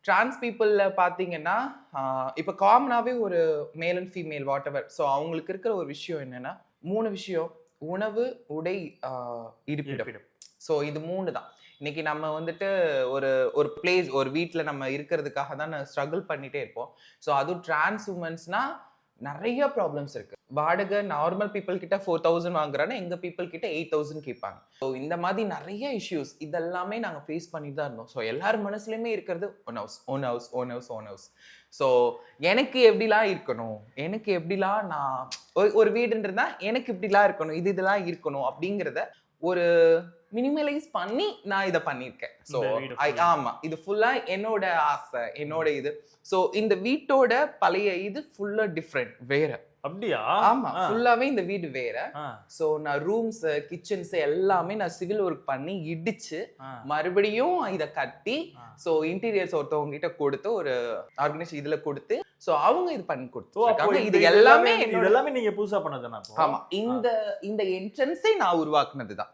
Trans பீப்புள்ல பாத்தீங்கன்னா இப்ப காமனாவே ஒரு male and female what ever. So அவங்களுக்கு இருக்கிற ஒரு விஷயம் என்னன்னா 3 விஷயம்: உணவு, உடை, இருப்பிடம். ஸோ இது 3 தான். இன்னைக்கு நம்ம வந்துட்டு ஒரு ஒரு பிளேஸ், ஒரு வீட்ல நம்ம இருக்கிறதுக்காக தான் ஸ்ட்ரகிள் பண்ணிட்டே இருப்போம். ஸோ அதுவும் டிரான்ஸ் உமன்ஸ்னா நிறைய ப்ராப்ளம்ஸ் இருக்கு. வாடகை நார்மல் பீப்புள் கிட்ட 4000 வாங்குறாங்க, எங்க பீப்புள் கிட்ட 8000 கேட்பாங்க. ஸோ இந்த மாதிரி நிறைய இஷ்யூஸ் இதெல்லாமே நாங்கள் ஃபேஸ் பண்ணிட்டு தான் இருந்தோம். ஸோ எல்லார் மனசுலையுமே இருக்கிறது one house, own house, own house, own house. So எனக்கு எப்படிலாம் இருக்கணும், எனக்கு எப்படிலாம் நான் ஒரு வீடுன்றதா எனக்கு இப்படிலாம் இருக்கணும், இதெல்லாம் இருக்கணும் அப்படிங்கிறத ஒரு மினிமலைஸ் பண்ணி நான் இதை பண்ணியிருக்கேன். ஸோ ஆமா, இது ஃபுல்லா என்னோட ஆசை, என்னோட இது. ஸோ இந்த வீட்டோட பழைய இது ஃபுல்லா டிஃப்ரெண்ட், வேற. அப்படியா? ஆமா, ஃபுல்லாவே இந்த வீடு வேற. சோ நான் ரூம்ஸ், கிச்சன்ஸ் எல்லாமே நான் சிவில் ஒர்க் பண்ணி இடிச்சு மறுபடியும் இத கட்டி, சோ இன்டீரியர்ஸ் ஒருத்தவங்க கிட்ட கொடுத்து, ஒரு ஆர்கனைசேஷன் இதுல கொடுத்து, சோ அவங்க இது பண்ணி கொடுத்தாங்க. இது எல்லாமே இதெல்லாமே நீங்க புதுசா பண்ணதுனா? ஆமா, இந்த என்ட்ரன்ஸே நான் உருவாக்குனதுதான்.